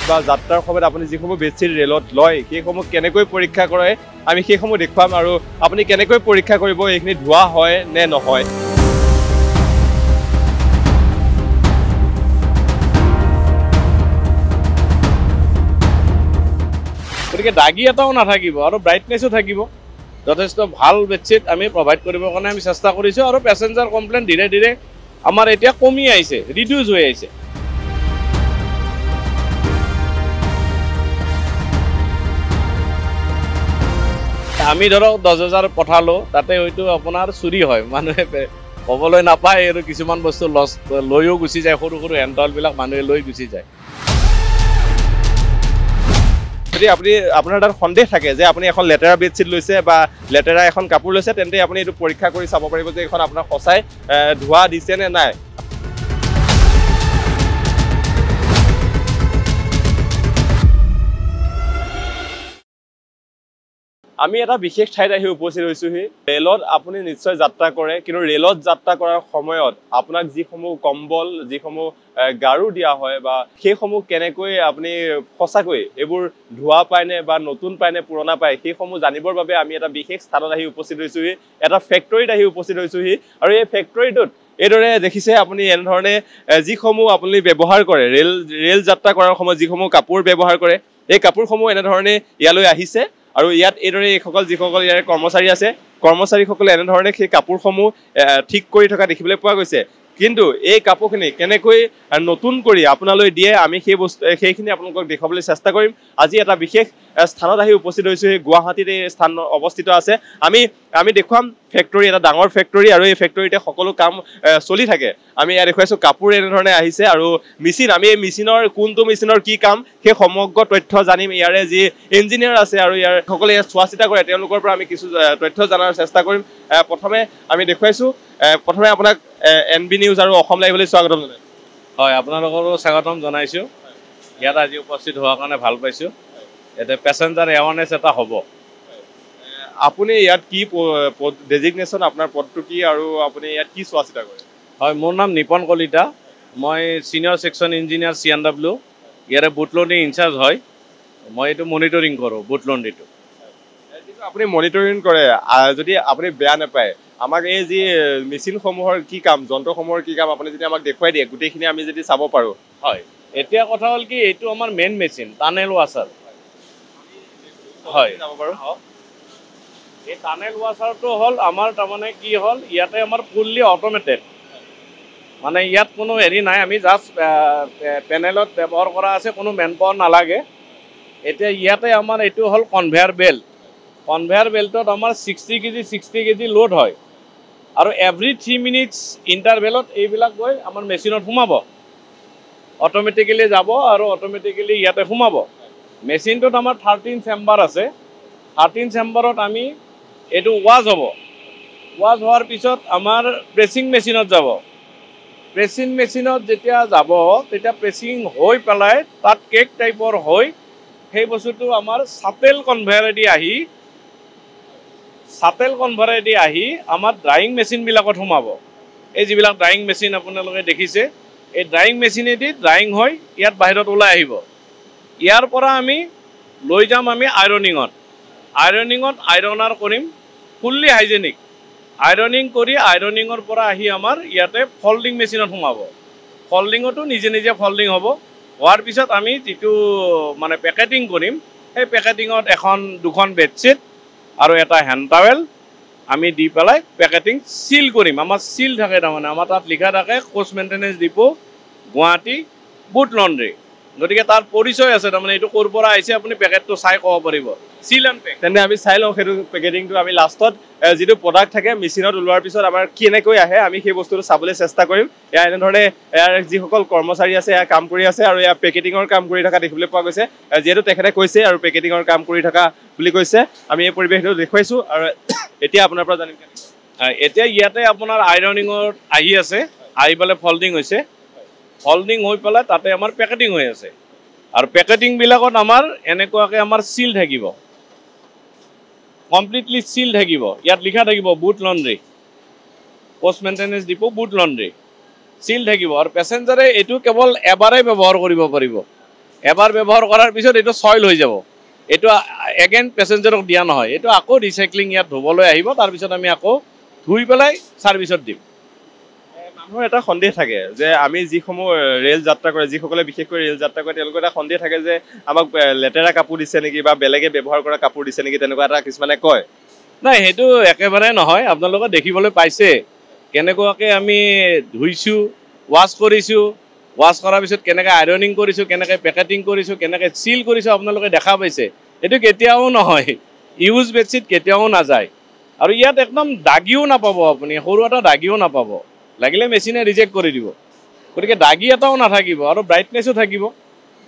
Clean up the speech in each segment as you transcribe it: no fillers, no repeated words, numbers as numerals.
বা যাত্ৰাৰ সময়ত আপুনি যিসমূহ বেডশ্বীট ৰেলত লয় সেইসমূহ কেনেকৈ পৰীক্ষা কৰে আমি সেইসমূহ দেখুৱাম আৰু আপুনি কেনেকৈ পৰীক্ষা কৰিব এইখিনি ধোৱা হয় নে নহয়। গতিকে দাগি এটাও নাথাকিব আৰু ব্ৰাইটনেছো থাকিব। যথেষ্ট ভাল বেডশ্বীট আমি প্ৰভাইড কৰিবৰ কাৰণে আমি চেষ্টা কৰিছোঁ আৰু পেচেঞ্জাৰ কমপ্লেইন ধীৰে ধীৰে আমাৰ এতিয়া কমি আহিছে, ৰিডিউচ হৈ আহিছে। আমি ধৰক 10,000 পঠালোঁ, তাতে হয়তো আপোনাৰ চুৰি হয়, মানুহে ক'বলৈ নাপায় আৰু কিছুমান বস্তু লছ লৈও গুচি যায়, সৰু সৰু হেণ্ডৱালবিলাক মানুহে লৈ গুচি যায়। যদি আপোনাৰ তাত সন্দেহ থাকে যে আপুনি এখন লেতেৰা বেডশ্বীট লৈছে বা লেতেৰা এখন কাপোৰ লৈছে তেন্তে আপুনি এইটো পৰীক্ষা কৰি চাব পাৰিব যে এইখন আপোনাৰ সঁচাই ধোৱা দিছে নে নাই। আমি এটা বিশেষ ঠাইত আহি উপস্থিত হৈছোহি। ৰেলত আপুনি নিশ্চয় যাত্ৰা কৰে, কিন্তু ৰেলত যাত্ৰা কৰাৰ সময়ত আপোনাক যিসমূহ কম্বল যিসমূহ গাৰু দিয়া হয় বা সেইসমূহ কেনেকৈ আপুনি সঁচাকৈ এইবোৰ ধোৱা পায়নে বা নতুন পায়নে পুৰণা পায় সেইসমূহ জানিবৰ বাবে আমি এটা বিশেষ স্থানত আহি উপস্থিত হৈছোহি, এটা ফেক্টৰীত আহি উপস্থিত হৈছোহি। আৰু এই ফেক্টৰীটোত এইদৰে দেখিছে আপুনি এনেধৰণে যিসমূহ আপুনি ব্যৱহাৰ কৰে ৰেল যাত্ৰা কৰাৰ সময়ত যিসমূহ কাপোৰ ব্যৱহাৰ কৰে এই কাপোৰসমূহ এনেধৰণে ইয়ালৈ আহিছে আৰু ইয়াত এইদৰে এইসকল যিসকল ইয়াৰ কৰ্মচাৰী আছে কৰ্মচাৰীসকলে এনেধৰণে সেই কাপোৰসমূহ ঠিক কৰি থকা দেখিবলৈ পোৱা গৈছে। কিন্তু এই কাপোৰখিনি কেনেকৈ নতুন কৰি আপোনালৈ দিয়ে আমি সেইখিনি আপোনালোকক দেখুৱাবলৈ চেষ্টা কৰিম। আজি এটা বিশেষ স্থানত আহি উপস্থিত হৈছোঁ, সেই গুৱাহাটীত এই স্থান অৱস্থিত আছে। আমি দেখুৱাম ফেক্টৰী, এটা ডাঙৰ ফেক্টৰী আৰু এই ফেক্টৰীতে সকলো কাম চলি থাকে। আমি ইয়াত দেখুৱাইছোঁ কাপোৰ এনেধৰণে আহিছে আৰু মেচিন, আমি এই মেচিনৰ কোনটো মেচিনৰ কি কাম সেই সমগ্ৰ তথ্য জানিম। ইয়াৰে যি ইঞ্জিনিয়াৰ আছে আৰু ইয়াৰ সকলে চোৱা চিতা কৰে তেওঁলোকৰ পৰা আমি কিছু তথ্য জনাৰ চেষ্টা কৰিম। প্ৰথমে আমি দেখুৱাইছোঁ, প্ৰথমে আপোনাক NB নিউজ আৰু অসম লাইভলৈ স্বাগতম জনাইছোঁ। হয়, আপোনালোকৰো স্বাগতম জনাইছোঁ। ইয়াত আজি উপস্থিত হোৱাৰ কাৰণে ভাল পাইছোঁ। ইয়াতে পেচেঞ্জাৰ এৱাৰনেছ এটা হ'ব। আপুনি ইয়াত কি ডেজিগনেশ্যন, আপোনাৰ পদটো কি আৰু আপুনি ইয়াত কি চোৱা চিতা কৰে? হয়, মোৰ নাম নিপন কলিতা, মই ছিনিয়ৰ ছেকশ্যন ইঞ্জিনিয়াৰ CNW, ইয়াৰে বুট লণ্ড্ৰি ইনচাৰ্জ হয়। মই এইটো মনিটৰিং কৰোঁ বুট লণ্ড্ৰিটো। আপুনি মনিটৰিং কৰে, যদি আপুনি বেয়া নাপায় আমাক এই যি মেচিনসমূহৰ কি কাম, যন্ত্ৰসমূহৰ কি কাম আপুনি যদি আমাক দেখুৱাই দিয়ে গোটেইখিনি আমি যদি চাব পাৰোঁ। হয়, এতিয়া কথা হ'ল কি এইটো আমাৰ মেইন মেচিন টানেল ৱাছাৰ। হয়, যাব পাৰোঁ। এই টানেল ৱাছাৰটো হ'ল আমাৰ তাৰমানে কি হ'ল ইয়াতে আমাৰ ফুল্লি অট'মেটেড, মানে ইয়াত কোনো হেৰি নাই, আমি জাষ্ট পেনেলত ব্যৱহাৰ কৰা আছে, কোনো মেন পাৱাৰ নালাগে। এতিয়া ইয়াতে আমাৰ এইটো হ'ল কনভেয়াৰ বেল্ট। কনভেয়াৰ বেল্টত আমাৰ 60 কেজি লোড হয় আৰু এভৰি 3 মিনিটছ ইণ্টাৰভেলত এইবিলাক গৈ আমাৰ মেচিনত সোমাব, অট'মেটিকেলি যাব আৰু অট'মেটিকেলি ইয়াতে সোমাব। মেচিনটোত আমাৰ 13 চেম্বাৰ আছে। 13 চেম্বাৰত আমি এইটো ৱাছ হ'ব। ৱাছ হোৱাৰ পিছত আমাৰ প্ৰেছিং মেচিনত যাব। প্ৰেছিং মেচিনত যেতিয়া যাব তেতিয়া প্ৰেছিং হৈ পেলাই তাত কেক টাইপৰ হৈ সেই বস্তুটো আমাৰ ছাটেল কনভেয়াৰেদি আহি আমাৰ ড্ৰাইং মেচিনবিলাকত সোমাব। এই যিবিলাক ড্ৰাইং মেচিন আপোনালোকে দেখিছে এই ড্ৰাইং মেচিনেদি ড্ৰাইং হৈ ইয়াত বাহিৰত ওলাই আহিব। ইয়াৰ পৰা আমি লৈ যাম আমি আইৰনিঙত আইৰনাৰ কৰিম, ফুল্লি হাইজেনিক আইৰনিং কৰি আইৰনিঙৰ পৰা আহি আমাৰ ইয়াতে ফল্ডিং মেচিনত সোমাব। ফল্ডিঙতো নিজে নিজে ফল্ডিং হ'ব। হোৱাৰ পিছত আমি যিটো মানে পেকেটিং কৰিম সেই পেকেটিঙত 2খন বেডশ্বীট আৰু এটা হেণ্ড টাৱেল আমি দি পেলাই পেকেটিং চিল কৰিম। আমাৰ চিল থাকে, তাৰমানে আমাৰ তাত লিখা থাকে কোচ মেইনটেনেন্স ডিপো গুৱাহাটী বুট লণ্ড্ৰি। গতিকে তাৰ পৰিচয় আছে, তাৰমানে এইটো ক'ৰ পৰা আহিছে আপুনি পেকেটটো চাই ক'ব পাৰিব। চিল এণ্ড পেক। তেন্তে আমি চাই লওঁ সেইটো পেকেটিংটো। আমি লাষ্টত যিটো প্ৰডাক্ট থাকে মেচিনত ওলোৱাৰ পিছত আমাৰ কেনেকৈ আহে আমি সেই বস্তুটো চাবলৈ চেষ্টা কৰিম। এয়া এনেধৰণে ইয়াৰ যিসকল কৰ্মচাৰী আছে এয়া কাম কৰি আছে আৰু এয়া পেকেটিঙৰ কাম কৰি থকা দেখিবলৈ পোৱা গৈছে। যিহেতু তেখেতে কৈছে আৰু পেকেটিঙৰ কাম কৰি থকা বুলি কৈছে, আমি এই পৰিৱেশটো দেখুৱাইছোঁ। আৰু এতিয়া আপোনাৰ পৰা জানিম, এতিয়া ইয়াতে আপোনাৰ আইৰনিঙত আহি আছে, আহি পেলাই ফল্ডিং হৈছে, ফল্ডিং হৈ পেলাই তাতে আমাৰ পেকেটিং হৈ আছে। আৰু পেকেটিংবিলাকত আমাৰ এনেকুৱাকৈ আমাৰ চিল থাকিব, কমপ্লিটলি চিল থাকিব। ইয়াত লিখা থাকিব বুট লণ্ড্ৰি, পোষ্ট মেইনটেনেন্স ডিপো বুট লণ্ড্ৰি, চিল থাকিব। আৰু পেচেঞ্জাৰে এইটো কেৱল এবাৰেই ব্যৱহাৰ কৰিব পাৰিব। এবাৰ ব্যৱহাৰ কৰাৰ পিছত এইটো সইল হৈ যাব এইটো এগেইন পেছেঞ্জাৰক দিয়া নহয় এইটো আকৌ ৰিসাইক্লিং ইয়াত ধুবলৈ আহিব তাৰ পিছত আমি আকৌ ধুই পেলাই সাৰ্ভিসত দিম মানুহৰ এটা সন্দেহ থাকে যে আমি যিসমূহ ৰেল যাত্ৰা কৰে যিসকলে বিশেষকৈ ৰেল যাত্ৰা কৰে তেওঁলোকৰ এটা সন্দেহ থাকে যে আমাক লেতেৰা কাপোৰ দিছে নেকি বা বেলেগে ব্যৱহাৰ কৰা কাপোৰ দিছে নেকি তেনেকুৱা এটা কিছুমানে কয় নাই সেইটো একেবাৰে নহয় আপোনালোকে দেখিবলৈ পাইছে কেনেকুৱাকে আমি ধুইছো ওয়াশ কৰিছো ওয়াশ কৰাৰ পিছত কেনেকৈ আইৰনিং কৰিছো কেনেকৈ পেকেটিং কৰিছো কেনেকৈ সিল কৰিছো আপোনালোকে দেখা পাইছে এটো কেতিয়াও নহয় ইউজ বেডশিট কেতিয়াও নাযায় আৰু ইয়াত একদম দাগিও নাপাব আপুনি সৰু এটা দাগিও নাপাব লাগিলে মেচিনে ৰিজেক্ট কৰি দিব গতিকে দাগি এটাও নাথাকিব আৰু ব্ৰাইটনেছো থাকিব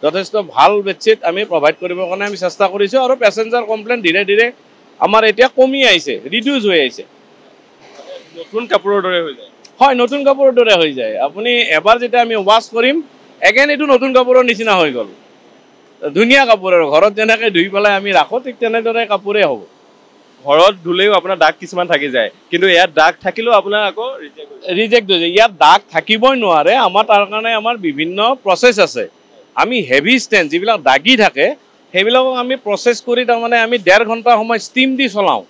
যথেষ্ট ভাল বেডশিট আমি প্ৰভাইড কৰিবৰ কাৰণে আমি চেষ্টা কৰিছো আৰু পেছেঞ্জাৰ কমপ্লেইন ধীৰে ধীৰে আমাৰ এতিয়া কমি আহিছে ৰিডিউস হৈ আহিছে নতুন কাপোৰৰ দৰে হৈ যায় হয় নতুন কাপোৰৰ দৰে হৈ যায় আপুনি এবাৰ যেতিয়া আমি ওয়াশ কৰিম এগেইন এইটো নতুন কাপোৰৰ নিচিনা হৈ গ'ল ধুনীয়া কাপোৰ আৰু ঘৰত যেনেকৈ ধুই পেলাই আমি ৰাখো ঠিক তেনেদৰে কাপোৰে হ'ব ঘৰত ধুলেও আপোনাৰ দাগ কিছুমান থাকি যায় কিন্তু ইয়াত দাগ থাকিলেও আপোনাৰ আকৌ ৰিজেক্ট হৈ যায় ইয়াত দাগ থাকিবই নোৱাৰে আমাৰ তাৰ কাৰণে আমাৰ বিভিন্ন প্ৰচেছ আছে আমি হেভি ষ্টেন যিবিলাক দাগি থাকে সেইবিলাকক আমি প্ৰচেছ কৰি তাৰমানে আমি 1.5 ঘণ্টা সময় ষ্টিম দি চলাওঁ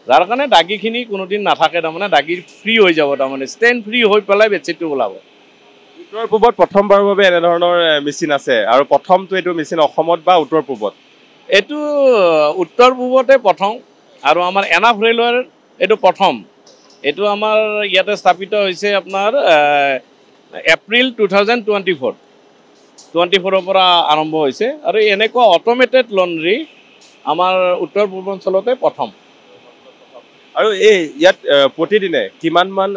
যাৰ কাৰণে দাগিখিনি কোনোদিন নাথাকে তাৰমানে দাগি ফ্ৰী হৈ যাব তাৰমানে ষ্টেন ফ্ৰী হৈ পেলাই বেডশ্বীটটো ওলাব উত্তৰ পূবত প্ৰথমবাৰৰ বাবে এনে ধৰণৰ মেচিন আছে আৰু প্ৰথমটো এইটো মেচিন অসমত বা উত্তৰ পূবত এইটো উত্তৰ পূবতে প্ৰথম আৰু আমাৰ এনাফ ৰেলৱেৰ এইটো প্ৰথম এইটো আমাৰ ইয়াতে স্থাপিত হৈছে আপোনাৰ এপ্ৰিল 2024 24ৰ পৰা আৰম্ভ হৈছে আৰু এনেকুৱা অটোমেটেড লণ্ড্ৰি আমাৰ উত্তৰ পূৰ্বাঞ্চলতে প্ৰথম আৰু এই ইয়াত প্ৰতিদিনে কিমান মান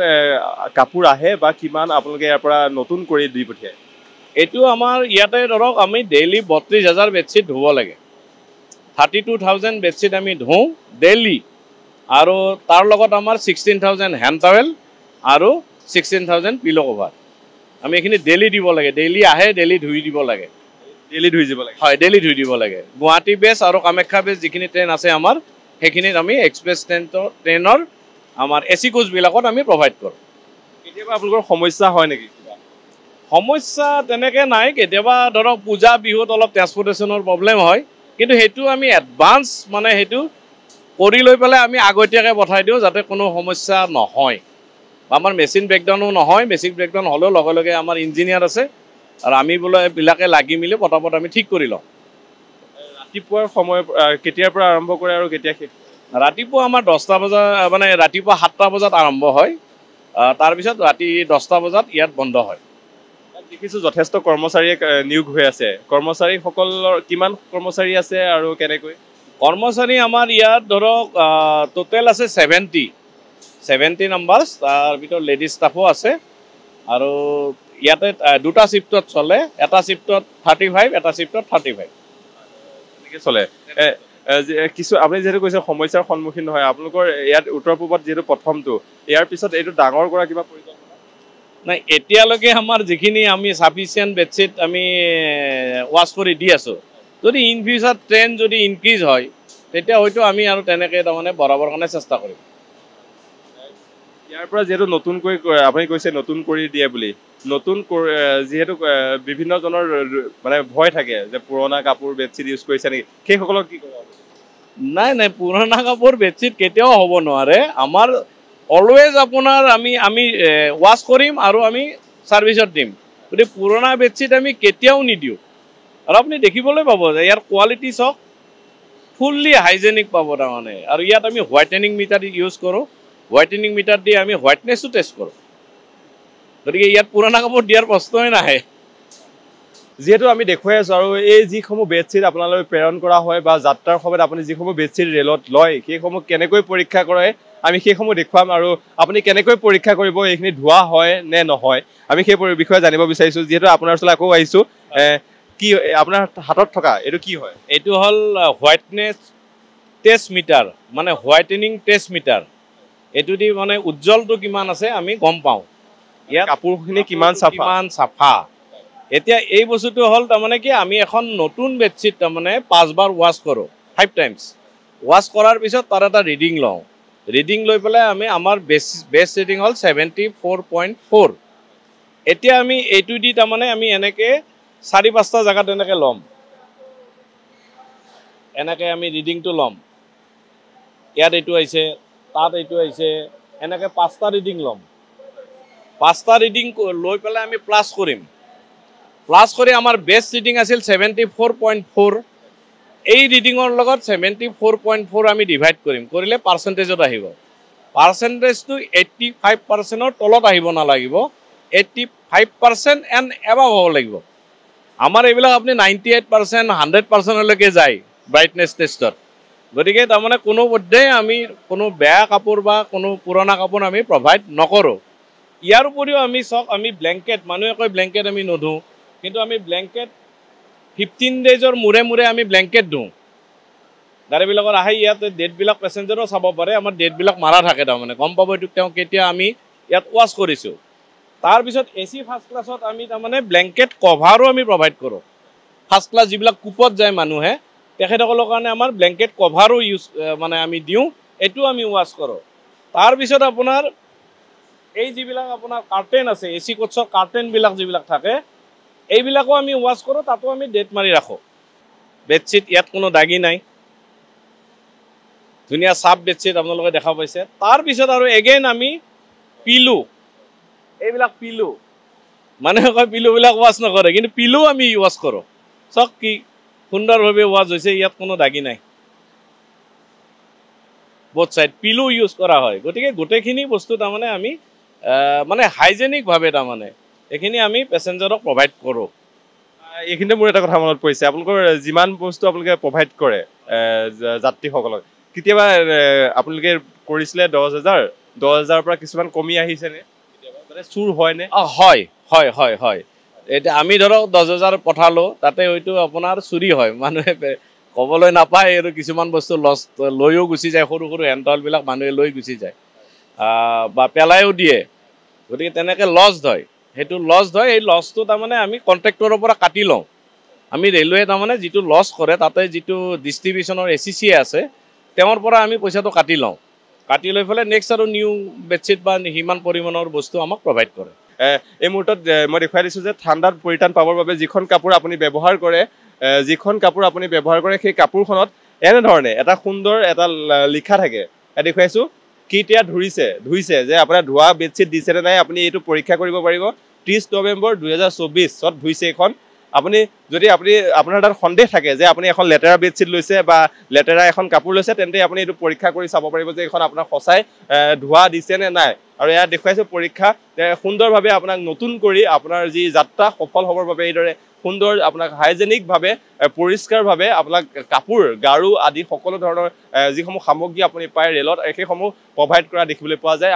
কাপোৰ আহে বা কিমান আপোনালোকে ইয়াৰ পৰা নতুন কৰি দি পঠিয়ায় এইটো আমাৰ ইয়াতে ধৰক আমি ডেইলি 32,000 বেডশ্বীট ধুব লাগে 32,000 বেডশ্বীট আমি ধুওঁ ডেইলি আৰু তাৰ লগত আমাৰ 16,000 হেণ্ড টাৱেল আৰু 16,000 পিলো কভাৰ আমি এইখিনি ডেইলি দিব লাগে ডেইলি আহে ডেইলি ধুই দিব লাগে ডেইলি ধুই দিব লাগে হয় ডেইলি ধুই দিব লাগে গুৱাহাটী বেছ আৰু কামাখ্যা বেছ যিখিনি ট্ৰেইন আছে আমাৰ সেইখিনিত আমি এক্সপ্ৰেছ ট্ৰেইনৰ আমাৰ এচি কোচবিলাকত আমি প্ৰভাইড কৰোঁ কেতিয়াবা আপোনালোকৰ সমস্যা হয় নেকি সমস্যা তেনেকৈ নাই কেতিয়াবা ধৰক পূজা বিহুত অলপ ট্ৰান্সপৰ্টেশ্যনৰ প্ৰব্লেম হয় কিন্তু সেইটো আমি এডভান্স মানে সেইটো কৰি লৈ পেলাই আমি আগতীয়াকৈ পঠাই দিওঁ যাতে কোনো সমস্যা নহয় আমাৰ মেচিন ব্ৰেকডাউনো নহয় মেচিন ব্ৰেকডাউন হ'লেও লগে লগে আমাৰ ইঞ্জিনিয়াৰ আছে আৰু আমি বোলে এইবিলাকে লাগি মিলি পটাপট আমি ঠিক কৰি লওঁ ৰাতিপুৱাৰ সময় কেতিয়াৰ পৰা আৰম্ভ কৰে আৰু কেতিয়া শেষ ৰাতিপুৱা আমাৰ 10টা বজাত মানে ৰাতিপুৱা 7টা বজাত আৰম্ভ হয় তাৰপিছত ৰাতি 10টা বজাত ইয়াত বন্ধ হয় দেখিছোঁ যথেষ্ট কৰ্মচাৰীয়ে নিয়োগ হৈ আছে কৰ্মচাৰীসকলৰ কিমান কৰ্মচাৰী আছে আৰু কেনেকৈ কৰ্মচাৰী আমাৰ ইয়াত ধৰক টোটেল আছে 70 নাম্বাৰ্ছ তাৰ ভিতৰত লেডিজ ষ্টাফো আছে আৰু ইয়াতে দুটা শিফ্টত চলে এটা শিফ্টত 35 এটা শিফ্টত 35 এনেকৈ চলে কিছু আপুনি যিহেতু কৈছে সমস্যাৰ সন্মুখীন নহয় আপোনালোকৰ ইয়াত উত্তৰ পূবত যিহেতু প্ৰথমটো ইয়াৰ পিছত এইটো ডাঙৰ কৰা কিবা পৰিকল্পনা নাই এতিয়ালৈকে আমাৰ যিখিনি আমি ছাফিচিয়েণ্ট বেডশ্বীট আমি ৱাছ কৰি দি আছোঁ যদি ইন ফিউচাৰ ট্ৰেইন যদি ইনক্ৰিজ হয় তেতিয়া হয়তো আমি আৰু তেনেকৈ তাৰমানে বঢ়াবৰ কাৰণে চেষ্টা কৰিম ইয়াৰ পৰা যিহেতু নতুনকৈ আপুনি কৈছে নতুন কৰি দিয়ে বুলি নতুন যিহেতু বিভিন্নজনৰ মানে ভয় থাকে যে পুৰণা কাপোৰ বেডশ্বীট ইউজ কৰিছে নেকি সেইসকলক কি ক'ব নাই নাই পুৰণা কাপোৰ বেডশ্বীট কেতিয়াও হ'ব নোৱাৰে আমাৰ অলৱেজ আপোনাৰ আমি ৱাছ কৰিম আৰু আমি ছাৰ্ভিচত দিম গতিকে পুৰণা বেডশ্বীট আমি কেতিয়াও নিদিওঁ আৰু আপুনি দেখিবলৈ পাব যে ইয়াৰ কোৱালিটি চাওক ফুল্লি হাইজেনিক পাব তাৰমানে আৰু ইয়াত আমি হোৱাইটেনিং মিটাৰ ইউজ কৰোঁ হোৱাইটেনিং মিটাৰ দি আমি হোৱাইটনেছো টেষ্ট কৰোঁ গতিকে ইয়াত পুৰণা কাপোৰ দিয়াৰ প্ৰশ্নই নাহে যিহেতু আমি দেখুৱাই আছোঁ আৰু এই যিসমূহ বেডশ্বীট আপোনালোকে প্ৰেৰণ কৰা হয় বা যাত্ৰাৰ সময়ত আপুনি যিসমূহ বেডশ্বীট ৰেলত লয় সেইসমূহ কেনেকৈ পৰীক্ষা কৰে আমি সেইসমূহ দেখুৱাম আৰু আপুনি কেনেকৈ পৰীক্ষা কৰিব এইখিনি ধোৱা হয় নে নহয় আমি সেই বিষয়ে জানিব বিচাৰিছোঁ যিহেতু আপোনাৰ ওচৰলৈ আকৌ আহিছোঁ কি আপোনাৰ হাতত থকা এইটো কি হয় এইটো হ'ল হোৱাইটনেছ টেষ্ট মিটাৰ মানে হোৱাইটেনিং টেষ্ট মিটাৰ এইটো দি মানে উজ্জ্বলটো কিমান আছে আমি গম পাওঁ ইয়াত কাপোৰখিনি কিমান চাফা এতিয়া এই বস্তুটো হ'ল তাৰমানে কি আমি এখন নতুন বেডশ্বীট তাৰমানে 5 বাৰ ৱাছ কৰোঁ 5 টাইমছ ৱাছ কৰাৰ পিছত তাৰ এটা ৰিডিং লওঁ ৰিডিং লৈ পেলাই আমি আমাৰ বেষ্ট ৰিডিং হ'ল 74.4 এতিয়া আমি এইটো দি তাৰমানে আমি এনেকৈ 4-5টা জেগাত এনেকৈ ল'ম, এনেকৈ আমি ৰিডিংটো ল'ম। ইয়াত এইটো আহিছে, তাত এইটো আহিছে, এনেকৈ 5টা ৰিডিং ল'ম। 5টা ৰিডিং লৈ পেলাই আমি প্লাছ কৰিম। প্লাছ কৰি আমাৰ বেষ্ট ৰিডিং আছিল 74.4। এই ৰিডিঙৰ লগত 74.4 আমি ডিভাইড কৰিম, কৰিলে পাৰ্চেণ্টেজত আহিব। পাৰ্চেণ্টেজটো 85%ৰ তলত আহিব নালাগিব, 85% এণ্ড এবাভ হ'ব লাগিব। আমাৰ এইবিলাক আপুনি 98%, 100%লৈকে যায় ব্ৰাইটনেছ টেষ্টত। গতিকে তাৰমানে কোনো পধ্যেই আমি কোনো বেয়া কাপোৰ বা কোনো পুৰণা কাপোৰ আমি প্ৰভাইড নকৰোঁ। ইয়াৰ উপৰিও আমি চাওক, আমি ব্লেংকেট, মানুহে কয় ব্লেংকেট আমি নধোঁ, কিন্তু আমি ব্লেংকেট 15 ডেইজৰ মূৰে মূৰে আমি ব্লেংকেট দিওঁ। গাড়ীবিলাকৰ আহে ইয়াতে ডেটবিলাক পেচেঞ্জাৰো চাব পাৰে, আমাৰ ডেটবিলাক মাৰা থাকে, তাৰমানে গম পাব এইটো তেওঁ কেতিয়া আমি ইয়াত ৱাছ কৰিছোঁ। তাৰপিছত AC ফাৰ্ষ্ট ক্লাছত আমি তাৰমানে ব্লেংকেট কভাৰো আমি প্ৰভাইড কৰোঁ। ফাৰ্ষ্ট ক্লাছ যিবিলাক কোপত যায় মানুহে, তেখেতসকলৰ কাৰণে আমাৰ ব্লেংকেট কভাৰো মানে আমি দিওঁ, এইটো আমি ৱাছ কৰোঁ। তাৰপিছত আপোনাৰ এই যিবিলাক আপোনাৰ কাৰ্টেন আছে, AC কোচৰ কাৰ্টেনবিলাক যিবিলাক থাকে, এইবিলাকো আমি ৱাছ কৰোঁ, তাতো আমি ডেট মাৰি ৰাখোঁ। বেডশ্বীট ইয়াত কোনো দাগী নাই, ধুনীয়া চাফ বেডশ্বীট আপোনালোকে দেখা পাইছে। তাৰপিছত আৰু এগেইন আমি পিলো, এইবিলাক পিলো, মানুহে কয় পিলোবিলাক ৱাছ নকৰে, কিন্তু পিলো আমি ৱাছ কৰোঁ। চাওক কি সুন্দৰভাৱে ৱাছ হৈছে, ইয়াত কোনো দাগী নাই, বোথ চাইড পিলো ইউজ কৰা হয়। গতিকে গোটেইখিনি বস্তু তাৰমানে আমি মানে হাইজেনিকভাৱে তাৰমানে এইখিনি আমি পেচেঞ্জাৰক প্ৰভাইড কৰোঁ। এইখিনিতে মোৰ এটা কথা মনত পৰিছে, আপোনালোকৰ যিমান বস্তু আপোনালোকে প্ৰভাইড কৰে যাত্ৰীসকলক, কেতিয়াবা আপোনালোকে কৰিছিলে 10,000 পৰা কিছুমান কমি আহিছেনে? কেতিয়াবা মানে চুৰ হয়নে? হয় হয় হয় হয়। এতিয়া আমি ধৰক 10,000 পঠালোঁ, তাতে হয়তো আপোনাৰ চুৰি হয়, মানুহে ক'বলৈ নাপায় আৰু কিছুমান বস্তু লছ লৈও গুচি যায়, সৰু সৰু হেণ্ডলবিলাক মানুহে লৈ গুচি যায় বা পেলাইও দিয়ে। গতিকে তেনেকৈ লষ্ট হয়, সেইটো লষ্ট হয়। এই লছটো তাৰমানে আমি কণ্ট্ৰেক্টৰৰ পৰা কাটি লওঁ। আমি ৰেলৱে তাৰমানে যিটো লছ কৰে, তাতে যিটো ডিষ্ট্ৰিবিউশ্যনৰ ACC আছে, তেওঁৰ পৰা আমি পইচাটো কাটি লওঁ। কাটি লৈ পেলাই নেক্সট আৰু নিউ বেডশ্বীট বা সিমান পৰিমাণৰ বস্তু আমাক প্ৰভাইড কৰে। এই মুহূৰ্তত মই দেখুৱাই দিছোঁ যে ঠাণ্ডাত পৰিত্ৰাণ পাবৰ বাবে যিখন কাপোৰ আপুনি ব্যৱহাৰ কৰে, সেই কাপোৰখনত এনেধৰণে এটা সুন্দৰ এটা লিখা থাকে। দেখুৱাইছোঁ কেতিয়া ধুইছে, যে আপোনাৰ ধোৱা বেডশ্বীট দিছেনে নাই আপুনি এইটো পৰীক্ষা কৰিব পাৰিব। 30 নৱেম্বৰ 2024 ধুইছে এইখন। আপুনি যদি আপোনাৰ তাত সন্দেহ থাকে যে আপুনি এখন লেতেৰা বেডশ্বীট লৈছে বা লেতেৰা এখন কাপোৰ লৈছে, তেন্তে আপুনি এইটো পৰীক্ষা কৰি চাব পাৰিব যে এইখন আপোনাৰ সঁচাই ধোৱা দিছে নে নাই। আৰু ইয়াত দেখুৱাইছোঁ পৰীক্ষা সুন্দৰভাৱে আপোনাক নতুন কৰি আপোনাৰ যি যাত্ৰা সফল হ'বৰ বাবে এইদৰে সুন্দৰ আপোনাক হাইজেনিকভাৱে পৰিষ্কাৰভাৱে আপোনাক কাপোৰ, গাৰু আদি সকলো ধৰণৰ যিসমূহ সামগ্ৰী আপুনি পায় ৰেলত, সেইসমূহ প্ৰভাইড কৰা দেখিবলৈ পোৱা যায়।